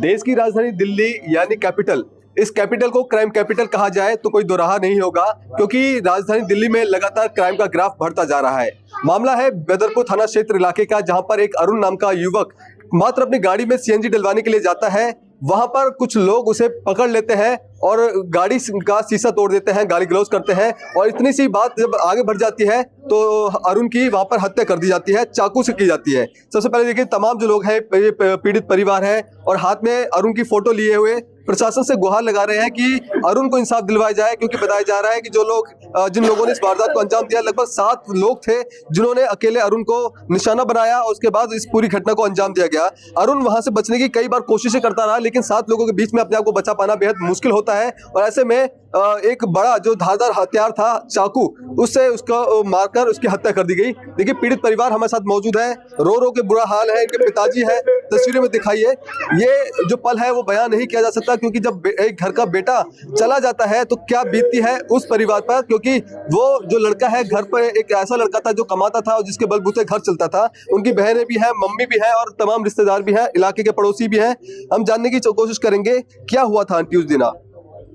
देश की राजधानी दिल्ली यानी कैपिटल, इस कैपिटल को क्राइम कैपिटल कहा जाए तो कोई दोराहा नहीं होगा, क्योंकि राजधानी दिल्ली में लगातार क्राइम का ग्राफ बढ़ता जा रहा है। मामला है बदरपुर थाना क्षेत्र इलाके का, जहां पर एक अरुण नाम का युवक मात्र अपनी गाड़ी में सीएनजी डलवाने के लिए जाता है। वहां पर कुछ लोग उसे पकड़ लेते हैं और गाड़ी का शीशा तोड़ देते हैं, गाली गलौज करते हैं, और इतनी सी बात जब आगे बढ़ जाती है तो अरुण की वहां पर हत्या कर दी जाती है, चाकू से की जाती है। सबसे पहले देखिए, तमाम जो लोग हैं ये पीड़ित परिवार है और हाथ में अरुण की फोटो लिए हुए प्रशासन से गुहार लगा रहे हैं कि अरुण को इंसाफ दिलवाया जाए, क्योंकि बताया जा रहा है कि जो लोग जिन लोगों ने इस वारदात को अंजाम दिया, लगभग 7 लोग थे जिन्होंने अकेले अरुण को निशाना बनाया और उसके बाद इस पूरी घटना को अंजाम दिया गया। अरुण वहां से बचने की कई बार कोशिशें करता रहा, लेकिन 7 लोगों के बीच में अपने आप को बचा पाना बेहद मुश्किल होता है, और ऐसे में एक बड़ा जो धारदार हथियार था चाकू, उससे उसको मारकर उसकी हत्या कर दी गई। देखिए, पीड़ित परिवार हमारे साथ मौजूद है, रो रो के बुरा हाल है, इनके पिताजी है, तस्वीरें में दिखाइए। ये जो पल है वो बयान नहीं किया जा सकता, क्योंकि जब एक घर का बेटा चला जाता है तो क्या बीतती है उस परिवार पर, क्योंकि वो जो लड़का है घर पर एक ऐसा लड़का था जो कमाता था और जिसके बलबूते घर चलता था। उनकी बहनें भी हैं, मम्मी भी है और तमाम रिश्तेदार भी हैं, इलाके के पड़ोसी भी हैं। हम जानने की कोशिश करेंगे क्या हुआ था आंटी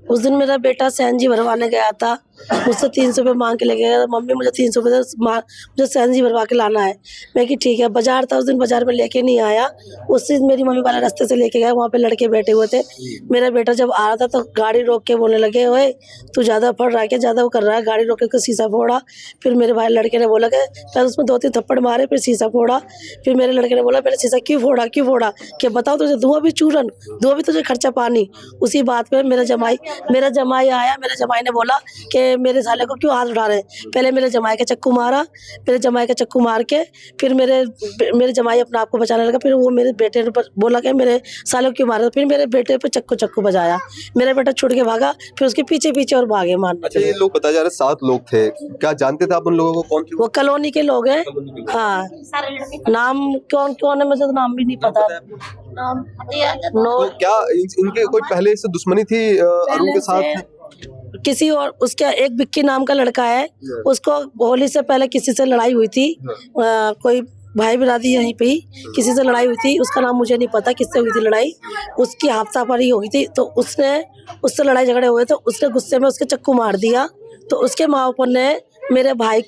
उस दिन मेरा बेटा सीएनजी भरवाने गया था, मुझसे 300 रुपये मांग के ले गया। मम्मी मुझे 300 रुपये मुझे सीएनजी भरवा के लाना है। मैं कि ठीक है। बाजार था, उस दिन बाजार में लेके नहीं आया, उस दिन मेरी मम्मी वाला रास्ते से लेके गया, वहाँ पे लड़के बैठे हुए थे। मेरा बेटा जब आ रहा था तो गाड़ी रोक के बोलने लगे, ओए तू ज़्यादा पढ़ रहा है क्या, ज़्यादा वो कर रहा है। गाड़ी रोक के शीशा फोड़ा। फिर मेरे भाई लड़के ने बोला कि पहले उसमें 2-3 थप्पड़ मारे, फिर शीशा फोड़ा। फिर मेरे लड़के ने बोला मेरे शीशा क्यों फोड़ा कि बताओ तुझे धुआं भी चूरन, धुआं भी तुझे खर्चा पानी। उसी बात पे मेरा जमाई आया। मेरे जमाई ने बोला कि मेरे साले को क्यों हाथ उठा रहे हैं। पहले मेरे जमाई के चक्कू मारा, मेरे जमाई के चक्कू मार के फिर मेरे जमाई अपने आप को बचाने लगा। फिर वो मेरे बेटे ने बोला कि मेरे साले को क्यों मारा, फिर मेरे बेटे पे चक्कू बजाया। मेरा बेटा छुट के भागा, फिर उसके पीछे और भागे मारने। अच्छा, ये लोग बताया जा रहा है 7 लोग थे, क्या जानते थे आप उन लोगों को? कौन थे वो? कॉलोनी के लोग हैं। हाँ, नाम कौन है मुझे तो नाम भी नहीं पता। तो क्या इनके कोई पहले से दुश्मनी थी अरुण के साथ? किसी और, उसका एक विक्की नाम का लड़का है, उसको होली से पहले किसी से लड़ाई हुई थी। कोई भाई बिरादरी यहीं पे ही किसी से लड़ाई हुई थी, उसका नाम मुझे नहीं पता किससे हुई थी लड़ाई। उसकी हादसा पर ही हुई थी, तो उससे लड़ाई झगड़े हुए, तो उसने गुस्से में उसके चक्कू मार दिया। तो उसके माँ बाप ने मेरे भाई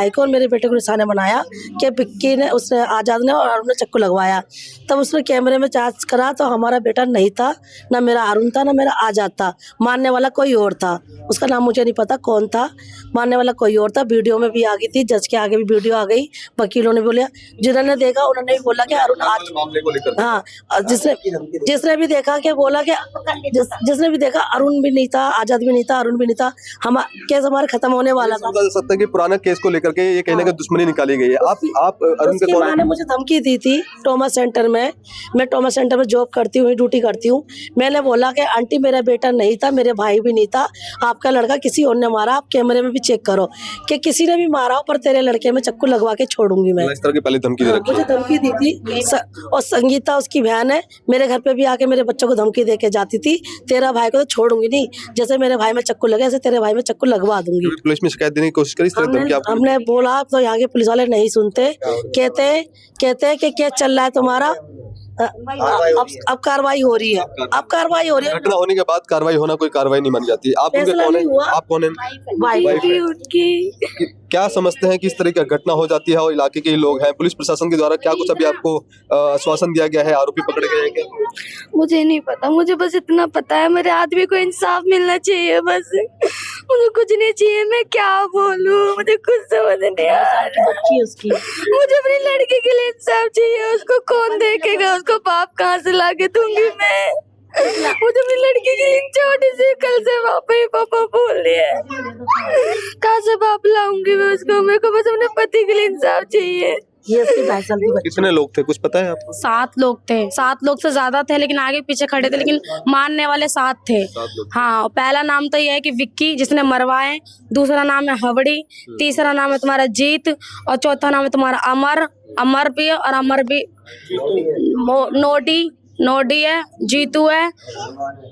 को और मेरे बेटे को निशाना बनाया कि विक्की ने, उसने आज़ाद ने और अरुण ने चक्कू लगवाया। तब उसने कैमरे में जांच करा तो हमारा बेटा नहीं था, ना मेरा अरुण था, ना मेरा आज़ाद था। मारने वाला कोई और था, उसका नाम मुझे नहीं पता कौन था। मारने वाला कोई और था। वीडियो में भी आ गई थी, जज के आगे भी वीडियो आ गई, वकीलों ने बोला, जिन्होंने देखा उन्होंने भी बोला कि अरुण आज मामले को लेकर। हाँ, जिसने भी देखा कि बोला कि जिसने भी देखा अरुण भी नहीं था, आज़ाद भी नहीं था, अरुण भी नहीं था। हम केस हमारा खत्म होने वाला था कि पुराना केस को लेकर के ये कहने का दुश्मनी निकाली गई है। आप अरुण के माँ ने मुझे धमकी दी थी ट्रॉमा सेंटर में। मैं ट्रॉमा सेंटर में जॉब करती हूँ, ड्यूटी करती हूँ। मैंने बोला कि आंटी मेरा बेटा नहीं था, मेरे भाई भी नहीं था, आपका लड़का किसी और ने मारा, आप कैमरे में भी चेक करो कि किसी ने भी मारा हो, पर तेरे लड़के में चक्कू लगवा के छोड़ूंगी मैं। इस तरह की पहले धमकी दे रखी है। मुझे धमकी दी थी। और संगीता उसकी बहन है, मेरे घर पे भी आके मेरे बच्चों को धमकी दे के जाती थी, तेरा भाई को तो छोड़ूंगी नहीं, जैसे मेरे भाई में चक्कू लगे ऐसे तेरे भाई में चक्कू लगवा दूंगी। पुलिस में शिकायत देने की कोशिश करी? हमने बोला तो यहाँ के पुलिस वाले नहीं सुनते, कहते कि केस चल रहा है तुम्हारा, अब कार्रवाई हो रही है, घटना होने के बाद कार्रवाई होना कोई कार्रवाई नहीं मानी जाती। आप उनके कौन हैं? आप कौन हैं? उनकी क्या समझते हैं कि इस तरह की घटना हो जाती है और इलाके के लोग हैं, पुलिस प्रशासन के द्वारा क्या कुछ अभी आपको आश्वासन दिया गया है, आरोपी पकड़े गए हैं क्या? मुझे नहीं पता, मुझे बस इतना पता है मेरे आदमी को इंसाफ मिलना चाहिए, बस मुझे कुछ नहीं चाहिए। मैं क्या बोलूं, मुझे कुछ समझ नहीं आ रहा। मुझे अपनी लड़की के लिए इंसाफ चाहिए, उसको कौन देखेगा, उसको बाप कहाँ से ला के दूंगी मैं। मुझे अपनी लड़की के लिए छोटी सी कल से पापा बोल रही है, कहाँ से बाप लाऊंगी मैं उसको। मेरे को बस अपने पति के लिए इंसाफ चाहिए। ये इसकी 22 साल की बच्ची। कितने लोग थे, कुछ पता है आपको? 7 लोग थे, 7 लोग से ज्यादा थे, लेकिन आगे पीछे खड़े थे, लेकिन मारने वाले 7 थे। हाँ, पहला नाम तो ये है कि विक्की जिसने मरवाए, दूसरा नाम है हवड़ी, तीसरा नाम है तुम्हारा जीत, और चौथा नाम है तुम्हारा अमर भी है, और अमर भी नोडी है, जीतू है,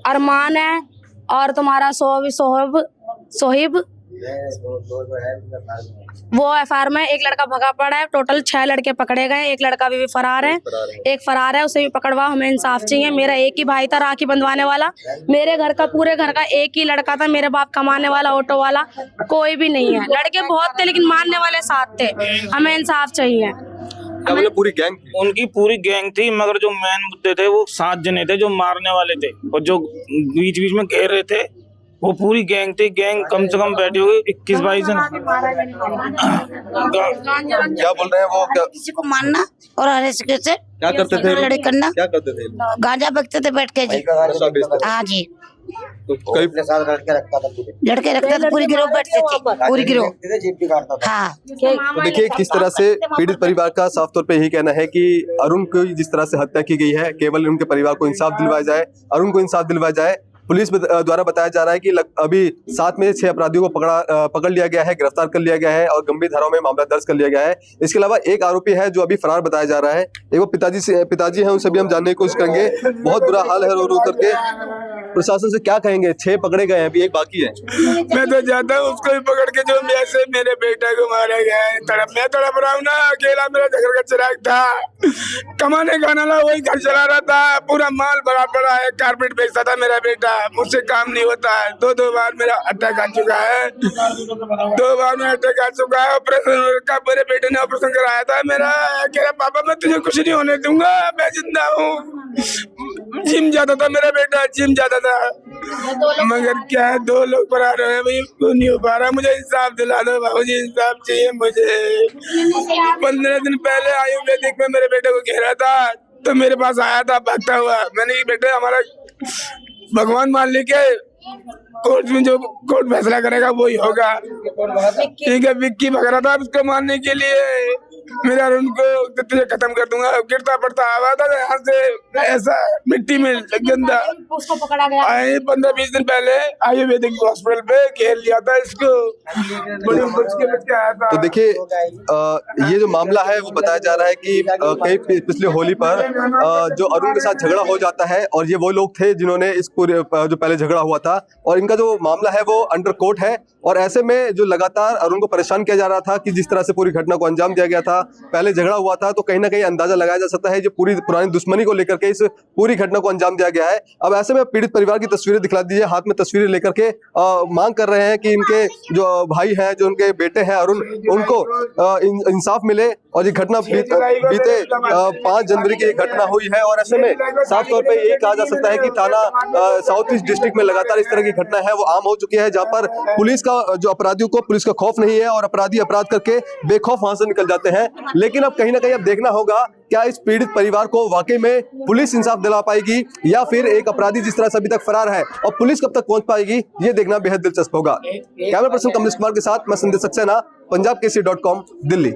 अरमान है, और तुम्हारा सोहिब वो एफआईआर में एक लड़का भगा पड़ा है। टोटल 6 लड़के पकड़े गए, एक लड़का अभी भी फरार है, एक फरार है, उसे भी पकड़वा। हमें इंसाफ चाहिए। मेरा एक ही भाई था राखी बंधवाने वाला, मेरे घर का पूरे घर का एक ही लड़का था, मेरे बाप कमाने वाला, ऑटो वाला, कोई भी नहीं है। लड़के बहुत थे लेकिन मारने वाले 7 थे। हमें इंसाफ चाहिए। क्या मतलब पूरी गैंग थी? उनकी पूरी गैंग थी, मगर जो मेन मुद्दे थे वो 7 जने थे जो मारने वाले थे, और जो बीच बीच में घेर रहे थे वो पूरी गैंग थी। गैंग कम से कम बैठी हुई 21-22 जन। क्या बोल रहे हैं वो? क्या किसी को मारना और हर किसी से क्या करते थे? लड़ाई करना। क्या करते थे? गांजा बकते थे बैठ के जी। नशा बेचते थे। हाँ जी, तो कई लड़के रखते थे, पूरी गिरोह बैठते थे, पूरी गिरोह। हाँ, तो देखिए किस तरह से पीड़ित परिवार का साफ तौर पे यही कहना है कि अरुण की जिस तरह से हत्या की गई है, केवल उनके परिवार को इंसाफ दिलवाया जाए, अरुण को इंसाफ दिलवाया जाए। पुलिस द्वारा बताया जा रहा है कि अभी 7 में से 6 अपराधियों को पकड़ लिया गया है, गिरफ्तार कर लिया गया है और गंभीर धाराओं में मामला दर्ज कर लिया गया है। इसके अलावा एक आरोपी है जो अभी फरार बताया जा रहा है। एक वो पिताजी हैं, उनसे भी हम जानने की कोशिश करेंगे। बहुत बुरा हाल है रो रो करके। प्रशासन से क्या कहेंगे? 6 पकड़े गए हैं, अभी एक बाकी है। मैं तो चाहता हूँ उसको भी पकड़ के, जो ऐसे मेरे बेटे को मारा गया है। मैं तड़प रहा हूँ ना, अकेला मेरा घर का चिराग था, कमाने का नाला वही घर चला रहा था, पूरा माल भरा पड़ा है, कारपेट बेचता था मेरा बेटा, मुझसे काम नहीं होता है। 2 बार मेरा अटैक आ चुका है, 2 बार मेरा अटैक आ चुका है। ऑपरेशन का मेरे बेटे ने ऑपरेशन कराया था मेरा। कह रहा पापा मैं तुझे कुछ नहीं होने दूंगा, मैं जिंदा हूँ। जिम जाता था मेरा बेटा, जिम जाता था, मगर क्या है 2 लोग फरार हुए, भाई वो नहीं हो पा रहा। मुझे इंसाफ दिला दो बाबू जी, इंसाफ चाहिए मुझे। 15 दिन पहले आयुर्वेदिक में मेरे बेटे को घेरा था, तो मेरे पास आया था भागता हुआ। मैंने कहा बेटे हमारा भगवान मान ली के कोर्ट में जो कोर्ट फैसला करेगा वही होगा। ठीक है, विक्की भग रहा था उसको मारने के लिए, मेरा अरुण को तुझे खत्म कर दूंगा। गिरता पड़ता आवा था यहाँ से, ऐसा मिट्टी में गंदा। उसको पकड़ा गया। आए 15-20 दिन पहले आयुर्वेदिक हॉस्पिटल पे घेर लिया था इसको, बड़े बच के आया था। तो देखिए ये जो मामला है वो बताया जा रहा है कि कई पिछले होली पर जो अरुण के साथ झगड़ा हो जाता है, और ये वो लोग थे जिन्होंने इस पूरे जो पहले झगड़ा हुआ था, और इनका जो मामला है वो अंडर कोर्ट है। और ऐसे में जो लगातार अरुण को परेशान किया जा रहा था कि जिस तरह से पूरी घटना को अंजाम दिया गया था, पहले झगड़ा हुआ था, तो कहीं ना कहीं अंदाजा लगाया जा सकता है जो पूरी पुरानी दुश्मनी को लेकर के इस पूरी घटना को अंजाम दिया गया है। अब ऐसे में पीड़ित परिवार की तस्वीरें दिखला दीजिए, हाथ में तस्वीरें लेकर के मांग कर रहे हैं कि इनके जो भाई हैं, जो उनके बेटे हैं अरुण, उनको इंसाफ मिले। और ये घटना बीते 5 जनवरी की घटना हुई है, और ऐसे में साफ तौर पर ये कहा जा सकता है कि थाना साउथ ईस्ट डिस्ट्रिक्ट में लगातार इस तरह की घटना है वो आम हो चुकी है, जहाँ पर पुलिस का जो अपराधियों को पुलिस का खौफ नहीं है और अपराधी अपराध करके बेखौफ वहां से निकल जाते हैं। लेकिन अब कहीं ना कहीं अब देखना होगा क्या इस पीड़ित परिवार को वाकई में पुलिस इंसाफ दिला पाएगी, या फिर एक अपराधी जिस तरह से अभी तक फरार है और पुलिस कब तक पहुंच पाएगी, ये देखना बेहद दिलचस्प होगा। कैमरा पर्सन कमलेश कुमार के साथ मैं संदेश सक्सेना, पंजाब केसरी.com, दिल्ली।